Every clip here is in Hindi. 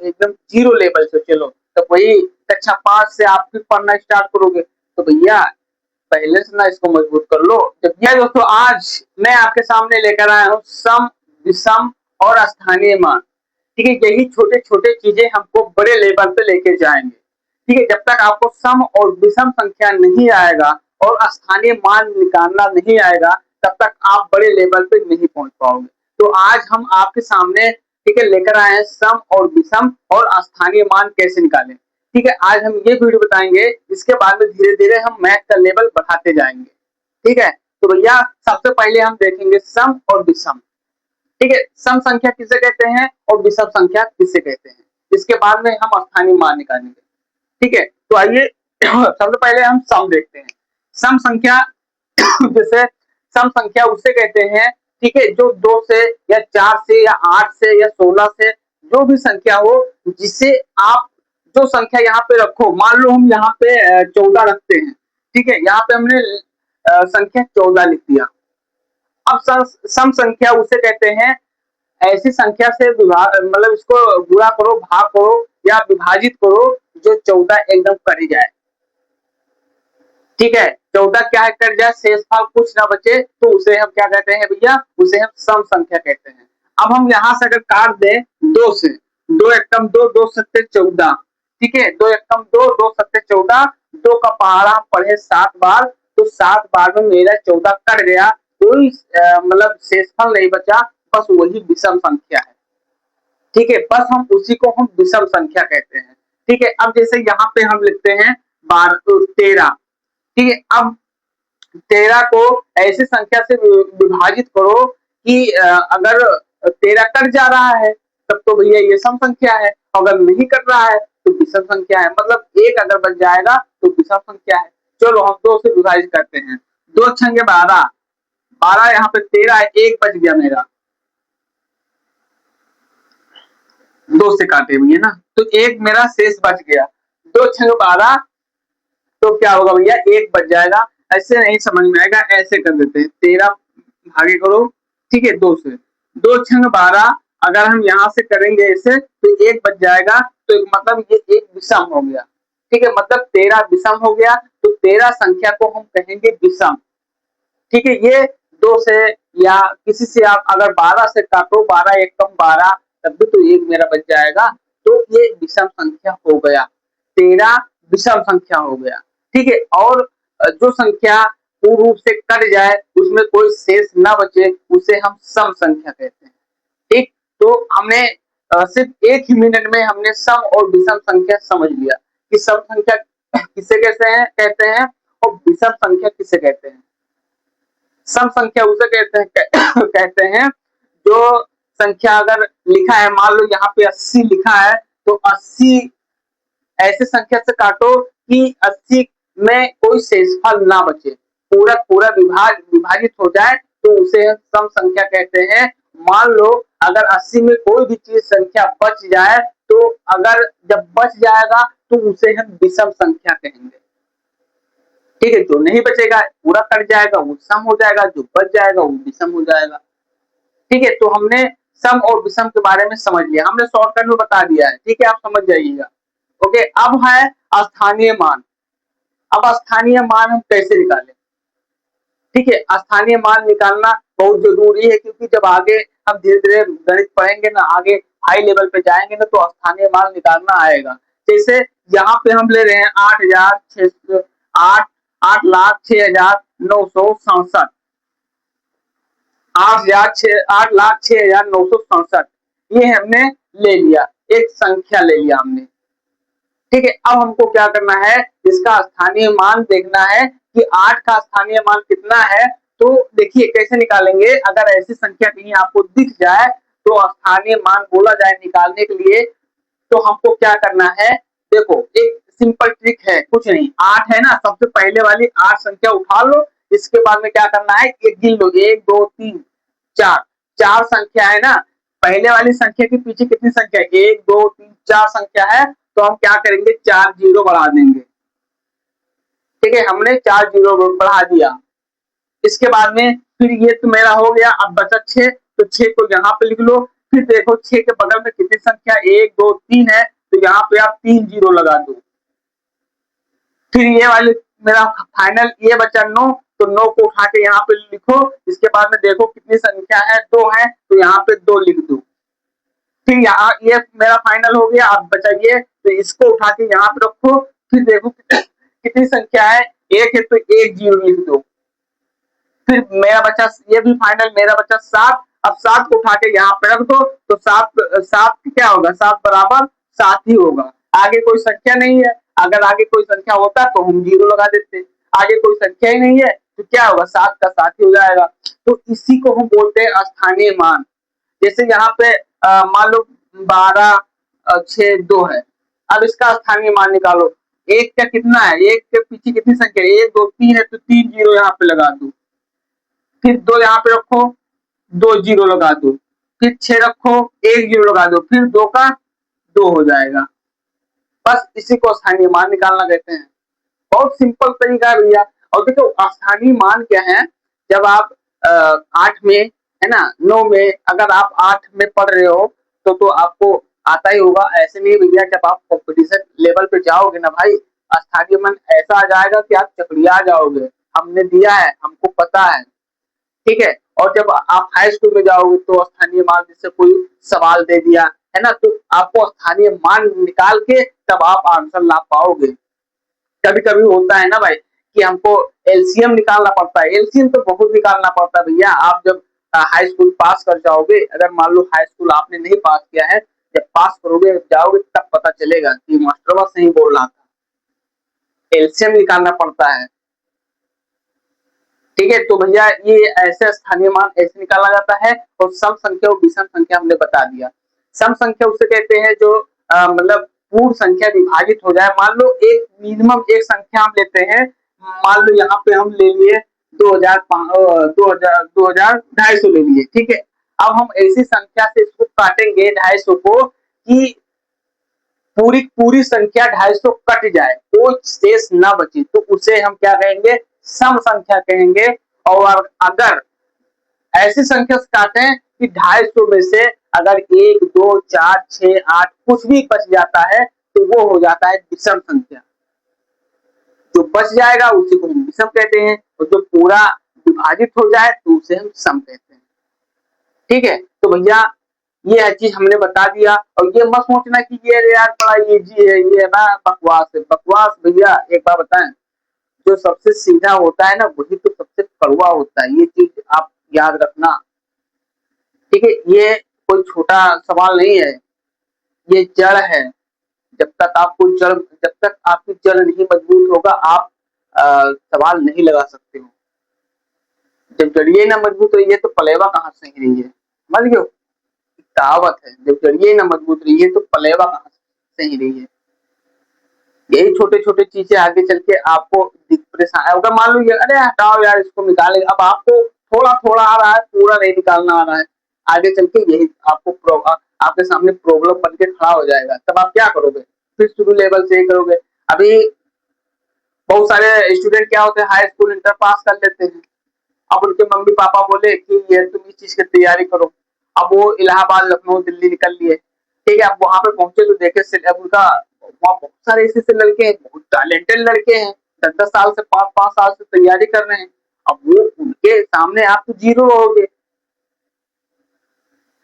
एकदम जीरो लेवल से चलो, तो वही कक्षा 5 से आप फिर पढ़ना स्टार्ट करोगे, तो भैया पहले से ना इसको मजबूत कर लो। जब यह दोस्तों आज मैं आपके सामने लेकर आया हूँ सम, विषम और स्थानीय मान। ठीक है, यही छोटे छोटे चीजें हमको बड़े लेवल पे लेके जाएंगे। ठीक है, जब तक आपको सम और विषम संख्या नहीं आएगा और स्थानीय मान निकालना नहीं आएगा, तब तक आप बड़े लेवल पे नहीं पहुंच पाओगे। तो आज हम आपके सामने ठीक है लेकर आए हैं सम और विषम और स्थानीय मान कैसे निकालें। ठीक है, आज हम ये वीडियो बताएंगे, इसके बाद में धीरे धीरे हम मैथ का लेवल बढ़ाते जाएंगे। ठीक है, तो भैया सबसे पहले हम देखेंगे सम और विषम। ठीक है, सम संख्या किसे कहते हैं और विषम संख्या किसे कहते हैं, इसके बाद में हम स्थानीय मान निकालेंगे। ठीक है, तो आइए सबसे पहले हम सम देखते हैं। सम संख्या जैसे सम संख्या उसे कहते हैं, ठीक है, जो 2 से या 4 से या 8 से या 16 से जो भी संख्या हो, जिसे आप जो संख्या यहाँ पे रखो, मान लो हम यहाँ पे 14 रखते हैं। ठीक है, यहाँ पे हमने संख्या 14 लिख दिया। अब सम संख्या उसे कहते हैं ऐसी संख्या से मतलब इसको गुणा करो, भाग करो या विभाजित करो जो 14 एकदम कट जाए। ठीक है, 14 क्या है कट जाए, शेषफल कुछ ना बचे, तो उसे हम क्या कहते हैं भैया, उसे हम सम संख्या कहते हैं। अब हम यहाँ से अगर काट दें 2 से, 2 एकम 2, 2 सत्ते 14। ठीक है, 2 एकम 2, 2 सत्ते 14, 2 का पहाड़ा हम पढ़े 7 बार, तो 7 बार में मेरा 14 कट गया, कोई मतलब शेषफल नहीं बचा, बस वही विषम संख्या है। ठीक है, बस हम उसी को हम विषम संख्या कहते हैं। ठीक है, अब जैसे यहाँ पे हम लिखते हैं 13। ठीक है, अब 13 को ऐसी संख्या से विभाजित करो कि अगर 13 कट जा रहा है तब तो भैया ये सम संख्या है, अगर नहीं कट रहा है तो विषम संख्या है, मतलब 1 अगर बच जाएगा तो विषम संख्या है। चलो हम 2 से विभाजित करते हैं, 2 छंगे 12, 12 यहाँ पे 13 है, 1 बच गया मेरा, 2 से काटे हुए ना, तो 1 मेरा शेष बच गया। 2 छंगे 12, तो क्या होगा भैया 1 बच जाएगा। ऐसे नहीं समझ में आएगा, ऐसे कर देते हैं, 13 भागे करो, ठीक है 2 से, 2 छंग 12, अगर हम यहाँ से करेंगे ऐसे तो 1 बच जाएगा, तो मतलब ये एक विषम हो गया। ठीक है, मतलब 13 विषम हो गया, तो 13 संख्या को हम कहेंगे विषम। ठीक है, ये 2 से या किसी से आप अगर 12 से काटो, 12 एक कम 12, तब भी तो 1 मेरा बच जाएगा, तो ये विषम संख्या हो गया, 13 विषम संख्या हो गया। ठीक है, और जो संख्या पूर्ण रूप से कट जाए, उसमें कोई शेष ना बचे, उसे हम सम संख्या कहते हैं। ठीक, तो हमने सिर्फ 1 ही मिनट में हमने सम और विषम संख्या समझ लिया कि सम संख्या किसे कैसे हैं कहते हैं और विषम संख्या किसे कहते हैं। सम संख्या उसे कहते हैं कहते हैं जो संख्या अगर लिखा है, मान लो यहाँ पे 80 लिखा है, तो 80 ऐसे संख्या से काटो कि 80 में कोई शेषफल ना बचे, पूरा पूरा विभाजित हो जाए, तो उसे हम सम संख्या कहते हैं। मान लो अगर 80 में कोई भी चीज संख्या बच जाए, तो अगर जब बच जाएगा तो उसे हम विषम संख्या कहेंगे। ठीक है, जो नहीं बचेगा पूरा कट जाएगा वो सम हो जाएगा, जो बच जाएगा वो विषम हो जाएगा। ठीक है, तो हमने सम और विषम के बारे में समझ लिया, हमने शॉर्टकट में बता दिया है। ठीक है, आप समझ जाइएगा। ओके, अब है स्थानीय मान। अब स्थानीय मान हम कैसे निकालें। ठीक है, स्थानीय मान निकालना बहुत जरूरी है, क्योंकि जब आगे हम धीरे धीरे गणित पढ़ेंगे ना, आगे हाई लेवल पे जाएंगे ना, तो स्थानीय मान निकालना आएगा। जैसे यहाँ पे हम ले रहे हैं 8,06,967, 8,06,967, ये हमने ले लिया, एक संख्या ले लिया हमने। ठीक है, अब हमको क्या करना है, इसका स्थानीय मान देखना है कि 8 का स्थानीय मान कितना है। तो देखिए कैसे निकालेंगे, अगर ऐसी संख्या कहीं आपको दिख जाए तो स्थानीय मान बोला जाए निकालने के लिए, तो हमको क्या करना है, देखो एक सिंपल ट्रिक है, कुछ नहीं, 8 है ना, सबसे पहले वाली 8 संख्या उठा लो, इसके बाद में क्या करना है, एक गिन लो, 1 2 3 4, 4 संख्या है ना, पहले वाली संख्या के पीछे कितनी संख्या है, 1 2 3 4 संख्या है, तो हम क्या करेंगे 4 जीरो बढ़ा देंगे। ठीक है, हमने 4 जीरो बढ़ा दिया। इसके बाद में फिर ये तो मेरा हो गया, अब बचा 6, तो 6 को यहाँ पे लिख लो, फिर देखो 6 के बगल में कितनी संख्या 1 2 3 है, तो यहाँ पे आप 3 जीरो लगा दो। फिर ये वाले मेरा फाइनल ये बचा 9, तो 9 को उठा के यहाँ पे लिखो। इसके बाद में देखो कितनी संख्या है, 2 है, तो यहाँ पे 2 लिख दो। फिर यहाँ ये मेरा फाइनल हो गया। अब बचा ये, तो इसको उठा के यहाँ पे रखो। फिर देखो कितनी संख्या है, 1 है, तो 1 जीरो लिख दो। फिर मेरा बचा ये भी फाइनल, मेरा बचा 7। अब 7 को उठा के यहाँ पे रख दो, तो 7 क्या होगा, 7 बराबर 7 ही होगा। आगे कोई संख्या नहीं है, अगर आगे कोई संख्या होता तो हम जीरो लगा देते। आगे कोई संख्या ही नहीं है तो क्या होगा, 7 का 7 ही हो जाएगा। तो इसी को हम बोलते हैं स्थानीय मान। जैसे यहाँ पे मान लो 12 6 2 है। अब इसका स्थानीय मान निकालो। एक का कितना है, एक के पीछे कितनी संख्या है, 1 2 3 है, तो 3 जीरो यहाँ पे लगा दो। फिर 2 यहाँ पे रखो, 2 जीरो लगा दो। फिर 6 रखो, 1 जीरो लगा दो। फिर 2 का 2 हो जाएगा। बस इसी को स्थानीय मान निकालना कहते हैं। बहुत सिंपल तरीका है भैया। और देखो स्थानीय मान क्या है, जब आप 8 में है ना, 9 में, अगर आप 8 में पढ़ रहे हो तो आपको आता ही होगा। ऐसे नहीं भैया, जब आप कॉम्पिटिशन लेवल पे जाओगे ना भाई, स्थानीय मान ऐसा आ जाएगा कि आप चकरिया जाओगे। हमने दिया है, हमको पता है, ठीक है। और जब आप हाई स्कूल में जाओगे तो स्थानीय मान जैसे कोई सवाल दे दिया है ना, तो आपको स्थानीय मान निकाल के तब आप आंसर ला पाओगे। कभी कभी होता है ना भाई कि हमको एलसीएम निकालना पड़ता है। एलसीएम तो बहुत निकालना पड़ता है भैया। आप जब हाई स्कूल पास कर जाओगे, अगर मान लो हाई स्कूल आपने नहीं पास किया है, जब पास करोगे जाओगे तब पता चलेगा कि मास्टर सही बोल रहा था। एलसीएम निकालना पड़ता है, ठीक है। तो भैया ये ऐसे स्थानीय मान ऐसे निकाला जाता है। और सम संख्या और विषम संख्या हमने बता दिया। सम संख्या उसे कहते हैं जो मतलब पूर्ण संख्या विभाजित हो जाए। मान लो एक मिनिमम एक संख्या हम लेते हैं, मान लो यहाँ पे हम ले लिए 2,250 ले लिए, ठीक है। अब हम ऐसी संख्या से इसको काटेंगे 250 को कि पूरी पूरी संख्या 250 कट जाए, कोई शेष ना बचे, तो उसे हम क्या कहेंगे, सम संख्या कहेंगे। और अगर ऐसी संख्या से काटें कि 250 में से अगर 1 2 4 6 8 कुछ भी बच जाता है, तो वो हो जाता है विषम संख्या। जो बच जाएगा उसी को हम विषम कहते हैं, और जो पूरा विभाजित हो जाए तो उसे हम सम कहते हैं, ठीक है। तो भैया ये चीज हमने बता दिया। और ये मत सोचना कि ये यार बड़ा इजी है, ये ना बकवास है। बकवास भैया एक बार बताएं, जो सबसे सीधा होता है ना वही तो सबसे कड़वा होता है। ये चीज आप याद रखना, ठीक है। ये कोई छोटा सवाल नहीं है, ये जड़ है। जब तक आपकी जड़ नहीं मजबूत होगा, आप सवाल नहीं लगा सकते हो। जब जड़िए ना मजबूत रही है तो पलेवा कहाँ से ही रही है, समझ गए। कहावत है, जब जड़िए ना मजबूत रही है तो पलेवा कहाँ से ही रही है। यही छोटे छोटे चीजें आगे चल के आपको परेशान, अगर मान लो ये अरे हटाओ यार इसको निकाले, अब आपको थोड़ा थोड़ा आ रहा है, पूरा नहीं निकालना आ रहा है, आगे चल के यही आपको आपके सामने प्रॉब्लम बन के खड़ा हो जाएगा। तब आप क्या करोगे, फिर शुरू लेवल से ही करोगे। अभी बहुत सारे स्टूडेंट क्या होते हैं, हाई स्कूल इंटर पास कर लेते हैं। अब उनके मम्मी पापा बोले कि ये तुम इस चीज की तैयारी करो। अब वो इलाहाबाद लखनऊ दिल्ली निकल लिए, ठीक है। अब वहां पे पहुंचे तो देखे अब उनका वहाँ बहुत सारे ऐसे लड़के हैं, बहुत टैलेंटेड लड़के हैं, 10-10 साल से 5-5 साल से तैयारी कर रहे हैं। अब वो उनके सामने आप तो जीरो रहोगे,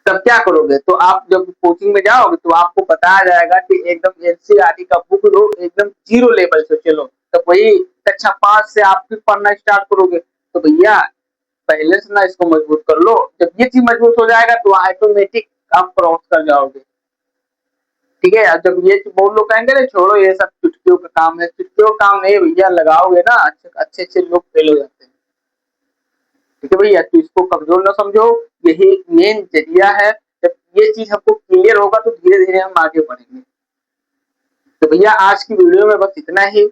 तब क्या करोगे। तो आप जब कोचिंग में जाओगे तो आपको बताया जाएगा कि एकदम एनसीईआरटी का बुक लो, एकदम जीरो लेवल से चलो। तो वही कक्षा 5 से आप फिर पढ़ना स्टार्ट करोगे। तो भैया पहले से ना इसको मजबूत कर लो, जब ये चीज मजबूत हो जाएगा तो ऑटोमेटिक आप क्रॉस कर जाओगे, ठीक है। जब ये बहुत लोग कहेंगे ना छोड़ो ये सब चुटकियों का काम है, चुटकियों का काम नहीं भैया, लगाओगे ना अच्छे अच्छे लोग फेल हो जाते हैं, ठीक है भैया। तो इसको कमजोर ना समझो, यही मेन जरिया है। जब ये चीज हमको क्लियर होगा तो धीरे धीरे हम आगे बढ़ेंगे। तो भैया आज की वीडियो में बस इतना ही।